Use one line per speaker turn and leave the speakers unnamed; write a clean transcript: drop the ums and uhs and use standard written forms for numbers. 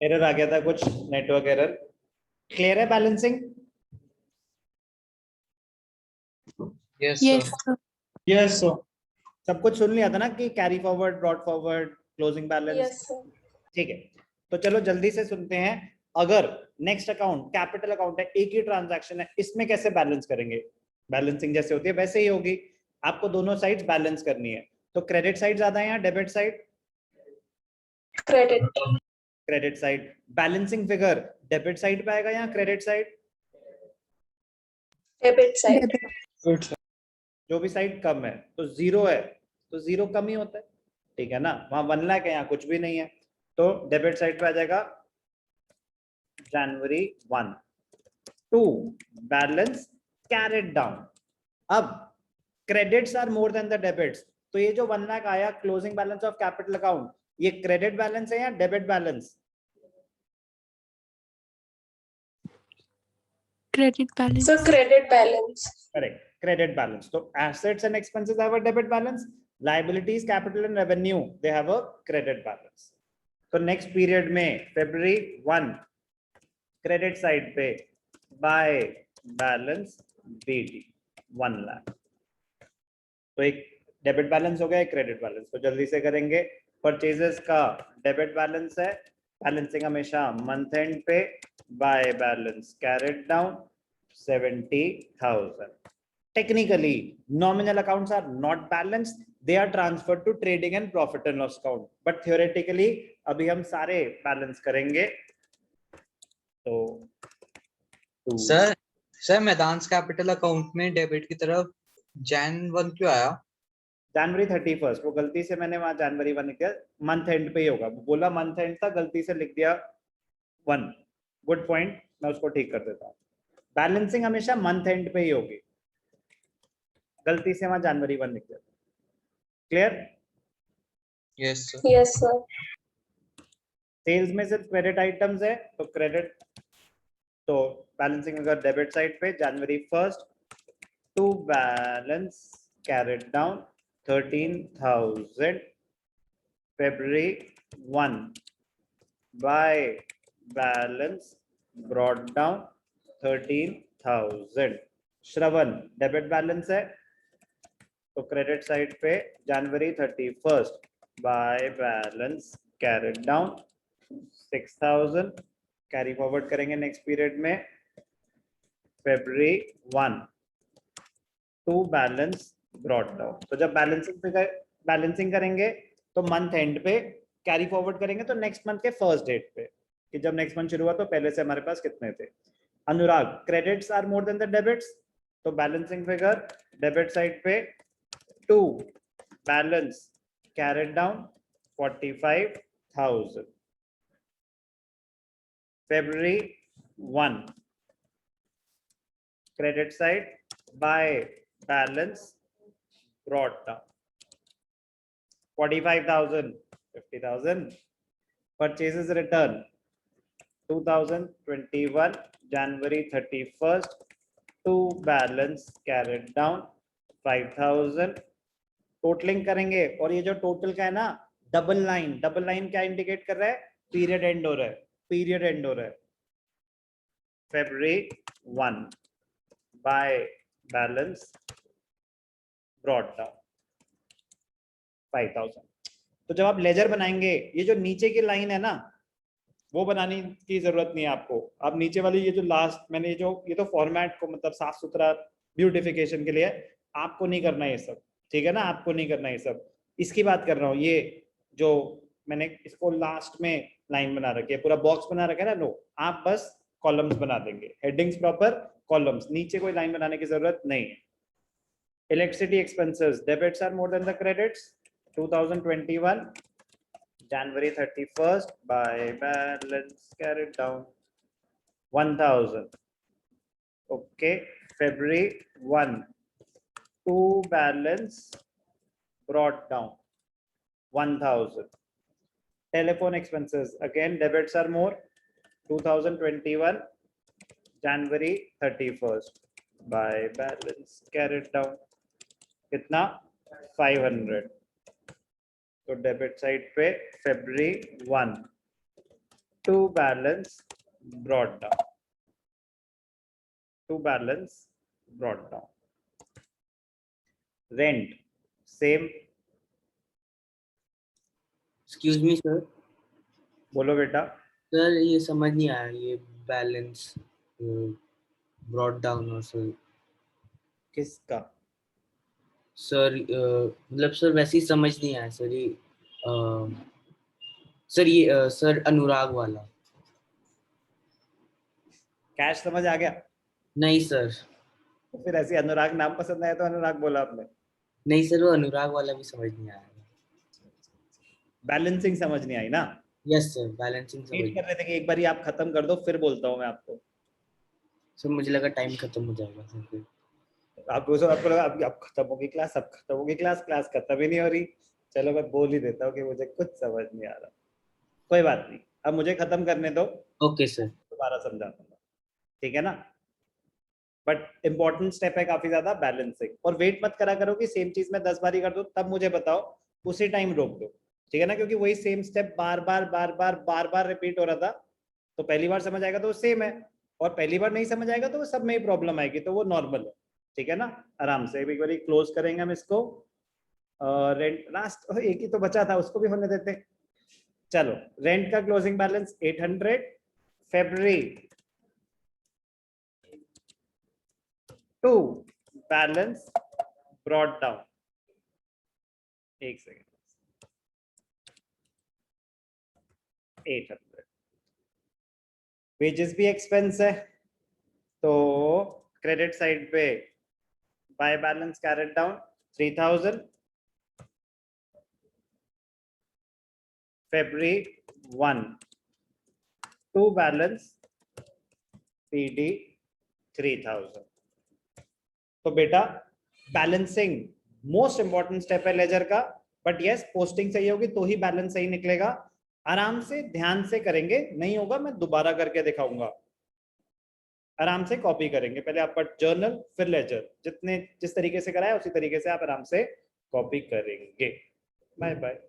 Error आ गया था कुछ, नेटवर्क एरर। क्लियर है balancing?
Yes
Yes,
sir.
sir.
Yes sir.
सब कुछ सुन लिया था ना कि carry forward, brought forward, closing balance?
Yes sir.
ठीक है, तो चलो जल्दी से सुनते हैं। अगर नेक्स्ट अकाउंट कैपिटल अकाउंट है, एक ही ट्रांजैक्शन है, इसमें कैसे बैलेंस करेंगे? बैलेंसिंग जैसे होती है वैसे ही होगी, आपको दोनों साइड्स बैलेंस करनी है। तो क्रेडिट साइड ज्यादा है या debit side?
Credit.
Credit side. Balancing figure debit side पे आएगा या credit side?
Debit side.
Good sir.
जो भी साइड कम है, तो जीरो है तो जीरो कम ही होता है, ठीक है ना? वहां 1 लाख है, यहाँ कुछ भी नहीं है, तो डेबिट साइड पे आ जाएगा January 1 to balance carried down. अब credits are more than the debits, तो ये जो 1 लाख आया closing balance of capital account, ये क्रेडिट बैलेंस है या debit balance?
Credit balance.
Sir credit balance.
Correct, credit balance. तो assets and expenses have a debit balance, liabilities, capital and revenue, they have a credit balance. तो next period में February 1 credit side पे by balance BD 1 lakh, तो एक debit balance हो गया, एक credit balance. तो जल्दी से करेंगे। परचेजेस का डेबिट बैलेंस है, बैलेंसिंग हमेशा मंथ एंड पे, by balance carried down 70,000। Technically nominal accounts are not balanced, they are transferred to trading and profit and loss account, but theoretically अभी हम सारे बैलेंस करेंगे। तो
सर मैदान कैपिटल अकाउंट में डेबिट की तरफ Jan 1 क्यों आया?
जनवरी 31, वो गलती से मैंने वहां जनवरी 1 लिखा, मंथ एंड पे ही होगा, बोला मंथ एंड था, गलती से लिख दिया 1। गुड पॉइंट, मैं उसको ठीक कर देता हूँ। बैलेंसिंग हमेशा मंथ एंड पे ही होगी, गलती से वहां जनवरी 1 लिख दिया। Clear?
Yes sir.
Yes sir.
Sales में सिर्फ क्रेडिट आइटम्स है, तो क्रेडिट, तो बैलेंसिंग अगर डेबिट साइड पे जनवरी 1 to balance carried down 13,000, February 1 by balance brought down 13,000। श्रवण डेबिट बैलेंस है, तो क्रेडिट साइड पे जनवरी 31 by balance carried down 6,000, carry forward करेंगे नेक्स्ट पीरियड में February 1 to balance brought down. तो जब बैलेंसिंग करेंगे तो मंथ एंड पे कैरी फॉरवर्ड करेंगे, तो नेक्स्ट मंथ के फर्स्ट डेट पे, कि जब नेक्स्ट मंथ शुरू हुआ तो पहले से हमारे पास कितने थे। Anurag, credits are more than the debits, तो बैलेंसिंग फिगर डेबिट साइड पे to balance carried down 45,000, February 1 credit side by balance brought down 45,000, 50,000. Purchases return 2021 January 31st to balance carried down 5,000. Totalling करेंगे, और ये जो टोटल का है ना, double line क्या इंडिकेट कर रहा है? पीरियड एंड हो रहा है, पीरियड एंड हो रहा है। February 1 by balance brought down 5,000। तो जब आप लेजर बनाएंगे, ये जो नीचे की लाइन है ना, वो बनाने की जरूरत नहीं है आपको। आप नीचे वाली ये जो लास्ट मैंने ये तो फॉर्मेट को मतलब साफ सुथरा ब्यूटिफिकेशन के लिए, आपको नहीं करना ये सब, ठीक है ना? आपको नहीं करना ये सब, इसकी बात कर रहा हूँ। ये जो मैंने इसको लास्ट में लाइन बना रखी है, पूरा बॉक्स बना रखा है ना, लो आप बस कॉलम्स बना देंगे, हेडिंग्स प्रॉपर, कॉलम्स, नीचे कोई लाइन बनाने की जरूरत नहीं है। Electricity expenses, debits are more than the credits 2021 January 31st by balance carried down 1,000. Okay, February 1 to balance brought down 1,000. Telephone expenses, again debits are more, 2021 January 31st by balance carried down कितना? 500. तो debit side पे February 1 to balance brought down. To balance brought down. Rent same.
Excuse me sir,
बोलो बेटा.
Sir ये समझ नहीं आया, ये बैलेंस ब्रॉट डाउन और सर
किसका?
सर मतलब सर वैसे ही समझ नहीं आया सर, ये सर ये सर अनुराग वाला.
कैश समझ आ गया?
नहीं सर,
तो फिर ऐसे अनुराग नाम पसंद आया तो अनुराग बोला आपने.
नहीं सर, वो अनुराग वाला भी समझ नहीं आया.
बैलेंसिंग समझ नहीं आई ना?
यस सर, बैलेंसिंग समझ
वेट कर रहे थे कि एक बार आप खत्म कर दो फिर बोलता हूँ मैं आपको.
सर, मुझे लगा टाइम खत्म हो जाएगा सर फिर.
आपको लगा अब खत्म होगी क्लास, अब खत्म होगी क्लास, क्लास खत्म ही नहीं हो रही. चलो मैं बोल ही देता हूँ कि मुझे कुछ समझ नहीं आ रहा. कोई बात नहीं, अब मुझे खत्म करने दो,
ओके सर.
दोबारा समझा दूंगा. ठीक है ना? बट इंपॉर्टेंट स्टेप है काफी ज्यादा बैलेंसिंग. और वेट मत करा करो कि सेम चीज में 10 बार ही कर दो, तब मुझे बताओ, उसी टाइम रोक दो. ठीक है ना? क्योंकि वही सेम स्टेप बार बार रिपीट हो रहा था. तो पहली बार समझ आएगा तो वो सेम है, और पहली बार नहीं समझ आएगा तो वो सब में ही प्रॉब्लम आएगी, तो वो नॉर्मल है. ठीक है ना? आराम से एक बार क्लोज करेंगे हम इसको. रेंट लास्ट एक ही तो बचा था, उसको भी होने देते हैं. चलो, रेंट का closing balance 800. February to balance brought down. एक सेकेंड. 800. वेजेस भी एक्सपेंस है, तो क्रेडिट साइड पे by balance carried down 3000. February 1 to balance PD 3000. तो बेटा बैलेंसिंग मोस्ट इंपॉर्टेंट स्टेप है लेजर का. बट यस, पोस्टिंग सही होगी तो ही बैलेंस सही निकलेगा. आराम से ध्यान से करेंगे, नहीं होगा मैं दोबारा करके दिखाऊंगा. आराम से कॉपी करेंगे, पहले आपका जर्नल फिर लेजर, जिस तरीके से कराया उसी तरीके से आप आराम से कॉपी करेंगे. Bye bye.